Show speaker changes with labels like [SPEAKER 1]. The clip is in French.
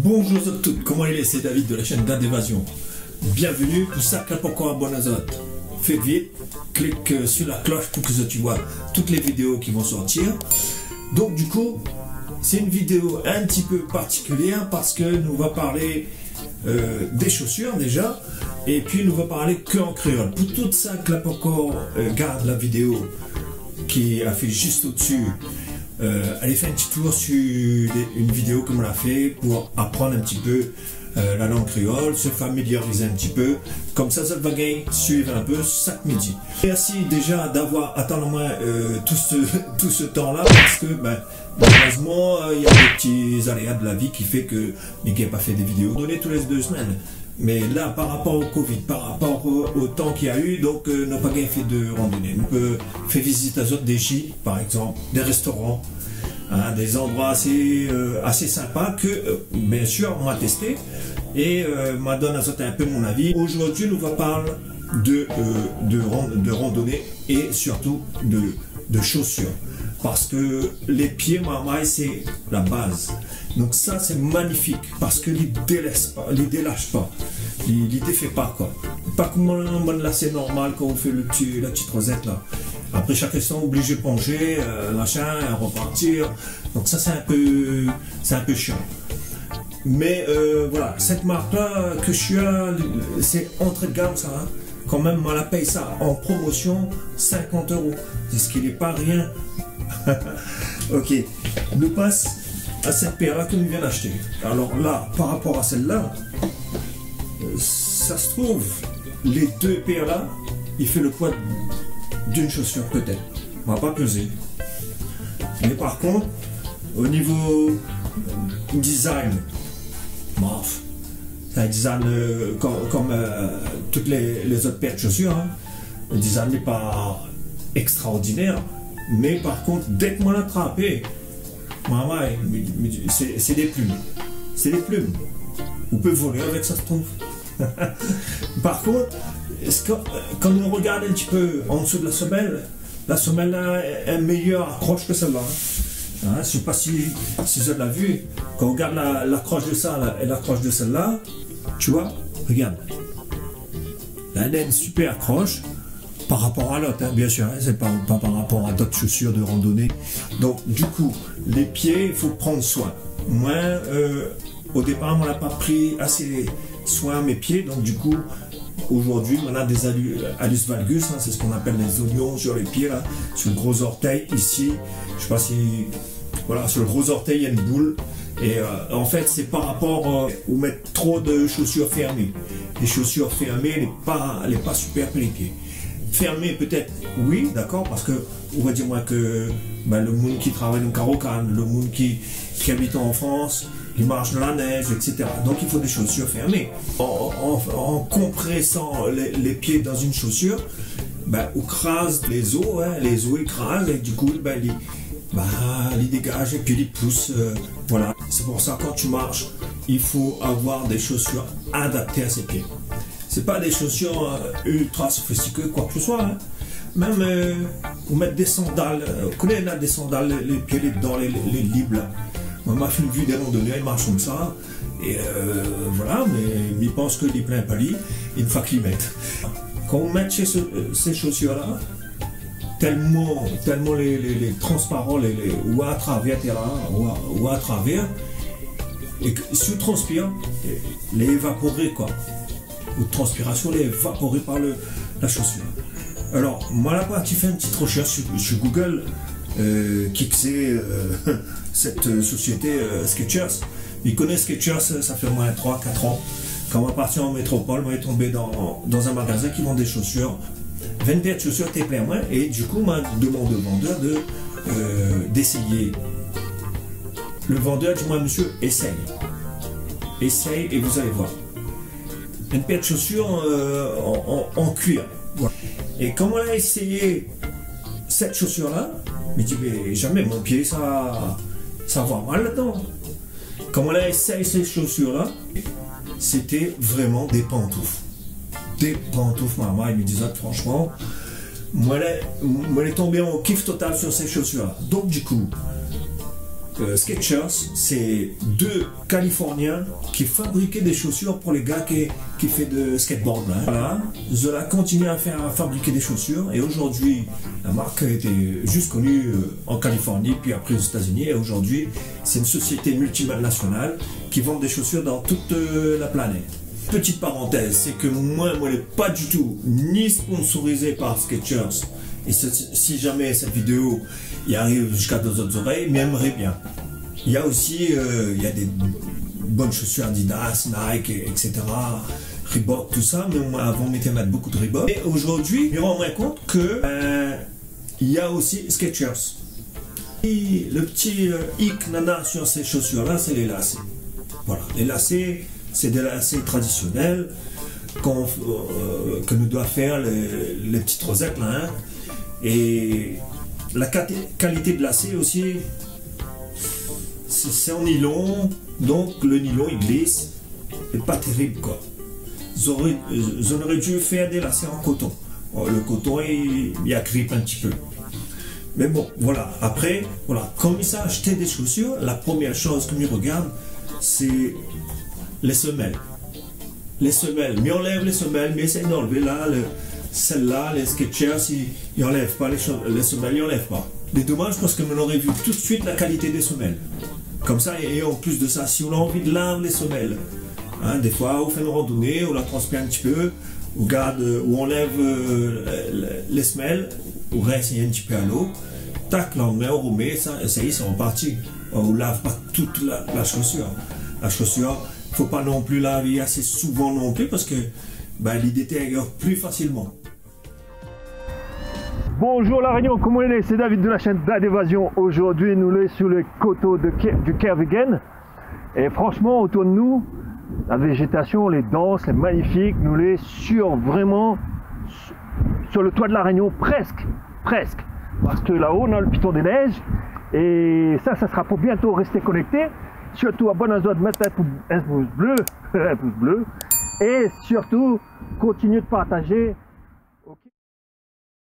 [SPEAKER 1] Bonjour à tous, comment il est? C'est David de la chaîne Dan d'Évasion. Bienvenue, pour ça, clique encore abonné à autres. Faites vite, clique sur la cloche pour que tu vois toutes les vidéos qui vont sortir. Donc du coup, c'est une vidéo un petit peu particulière parce que nous va parler des chaussures déjà, et puis nous va parler que en créole. Pour tout ça, clique encore, garde la vidéo qui a fait juste au-dessus. Allez faire un petit tour sur une vidéo comme on l'a fait pour apprendre un petit peu la langue créole, se familiariser un petit peu, comme ça va gagner, suivre un peu chaque midi. Merci déjà d'avoir attendu moi tout ce temps-là, parce que malheureusement il y a des petits aléas de la vie qui fait que je n'ai pas fait des vidéos données tous les 2 semaines. Mais là, par rapport au Covid, par rapport au temps qu'il y a eu, donc n'a pas bien fait de randonnée. On peut faire visiter à des gîtes, par exemple, des restaurants, hein, des endroits assez sympas que, bien sûr, on a testé et m'a donné un peu mon avis. Aujourd'hui, nous allons parler de randonnée et surtout de chaussures. Parce que les pieds, c'est la base. Donc ça, c'est magnifique parce que ils ne délâchent pas. Ils ne défait pas, quoi. Pas comme là, c'est normal quand on fait la petite rosette, là. Après, chaque instant, obligé de plonger, machin, repartir. Donc ça, c'est un peu chiant. Mais voilà, cette marque-là que je suis à, c'est entrée de gamme, ça. Hein. Quand même, on la paye ça en promotion, 50 €. C'est ce qui n'est pas rien. Ok, nous passe à cette paire-là que nous venons d'acheter. Alors là, par rapport à celle-là, ça se trouve, les 2 paires-là, il fait le poids d'une chaussure peut-être. On va pas peser. Mais par contre, au niveau design, bof, c'est un design comme toutes les autres paires de chaussures. Hein. Le design n'est pas extraordinaire. Mais par contre, dès que moi l'attrapé, c'est des plumes. C'est des plumes. On peut voler avec ça, se trouve. Par contre, quand on regarde un petit peu en dessous de la semelle là est meilleure accroche que celle-là. Hein, je ne sais pas si vous l'avez vu. Quand on regarde l'accroche de ça là, et l'accroche de celle-là, tu vois, regarde. Là, elle a une super accroche. Par rapport à l'autre, hein, bien sûr, hein, c'est pas par rapport à d'autres chaussures de randonnée. Donc, du coup, les pieds, il faut prendre soin. Moi, au départ, on n'a pas pris assez soin à mes pieds. Donc, du coup, aujourd'hui, on a des alus valgus, hein, c'est ce qu'on appelle les oignons sur les pieds, là, sur le gros orteil, ici. Je sais pas si... Voilà, sur le gros orteil, il y a une boule. Et en fait, c'est par rapport où mettre trop de chaussures fermées. Les chaussures fermées, elle n'est pas super pour les pieds. Fermé peut-être, oui, d'accord, parce que on va dire moi que le monde qui travaille dans Carocan, le monde qui habite en France, il marche dans la neige, etc. Donc il faut des chaussures fermées. En compressant les pieds dans une chaussure, on crase les os, hein, les os écrasent et du coup ils dégagent et puis ils poussent. Voilà. C'est pour ça quand tu marches, il faut avoir des chaussures adaptées à ses pieds. C'est pas des chaussures ultra sophistiquées, quoi que ce soit. Hein. Même, vous mettre des sandales. Vous connaissez là des sandales, les pieds dans les libres là. Moi, ma fille vu des randonnées, elle marche comme ça. Et voilà, mais il pense que les pleins palis, il faut qu'ils mettent. Quand on met ces chaussures-là, tellement les transparents, ou à travers terrain, ou à travers, et que, si vous transpire, les évaporer, quoi. Ou de transpiration, elle est évaporée par la chaussure. Alors, moi là-bas, tu fais une petite recherche sur Google, qui c'est cette société Skechers. Ils connaissent Skechers, ça fait au moins 3-4 ans. Quand on est parti en métropole, on est tombé dans un magasin qui vend des chaussures. 20 paires de chaussures, t'es plein moins. Et du coup, on demande au vendeur d'essayer. Le vendeur dit, moi, monsieur, essaye. Essaye et vous allez voir. Une paire de chaussures en cuir. Voilà. Et quand on a essayé cette chaussure-là, je me dis, mais jamais mon pied, ça va mal là-dedans. Quand on a essayé ces chaussures-là, c'était vraiment des pantoufles. Des pantoufles, maman, il me disait, franchement, moi, elle est tombée en kiff total sur ces chaussures-là. Donc, du coup, Skechers, c'est deux Californiens qui fabriquaient des chaussures pour les gars qui font de skateboard. Hein. Voilà, Zola continue à fabriquer des chaussures et aujourd'hui, la marque était juste connue en Californie, puis après aux États-Unis. Et aujourd'hui, c'est une société multinationale qui vend des chaussures dans toute la planète. Petite parenthèse, c'est que moi, je n'ai pas du tout ni sponsorisé par Skechers. Et si jamais cette vidéo y arrive jusqu'à nos autres oreilles, mais j'aimerais bien. Il y a aussi il y a des bonnes chaussures Adidas, Nike, etc. Reebok, tout ça, mais moi avant, on mettait mettre beaucoup de Reebok. Et aujourd'hui, je me rends compte que il y a aussi Skechers. Et le petit hic nana sur ces chaussures-là, c'est les lacets. Voilà, les lacets, c'est des lacets traditionnels que nous doivent faire les petites rosettes là. Hein. Et la qualité de lacet aussi, c'est en nylon, donc le nylon il glisse, et pas terrible quoi. J'aurais dû faire des lacets en coton. Le coton il agrippe un petit peu. Mais bon, voilà. Après, voilà, quand il s'est acheté des chaussures, la première chose que je regarde, c'est les semelles. Les semelles, mais enlève les semelles, mais essaye d'enlever là, celle-là, les Skechers, ils n'enlèvent pas les semelles, ils n'enlèvent pas. C'est dommage parce que on aurait vu tout de suite la qualité des semelles. Comme ça, et en plus de ça, si on a envie de laver les semelles, hein, des fois, on fait une randonnée, on la transpire un petit peu, on garde, ou on enlève les semelles, on reste un petit peu à l'eau, tac, là on met, on remet, ça y est, c'est reparti. On ne lave pas toute la chaussure. La chaussure, il ne faut pas non plus laver assez souvent non plus parce que ben, il détériore plus facilement.
[SPEAKER 2] Bonjour La Réunion, comment on est? C'est David de la chaîne Dad Évasion. Aujourd'hui, nous sommes sur les coteaux du Kervingen. Et franchement, autour de nous, la végétation, les denses, les magnifiques, nous sommes sur vraiment sur le toit de La Réunion, presque. Parce que là-haut, on a le piton des neiges. Et ça sera pour bientôt rester connecté. Surtout, abonnez-vous de mettre un pouce bleu, et surtout, continuez de partager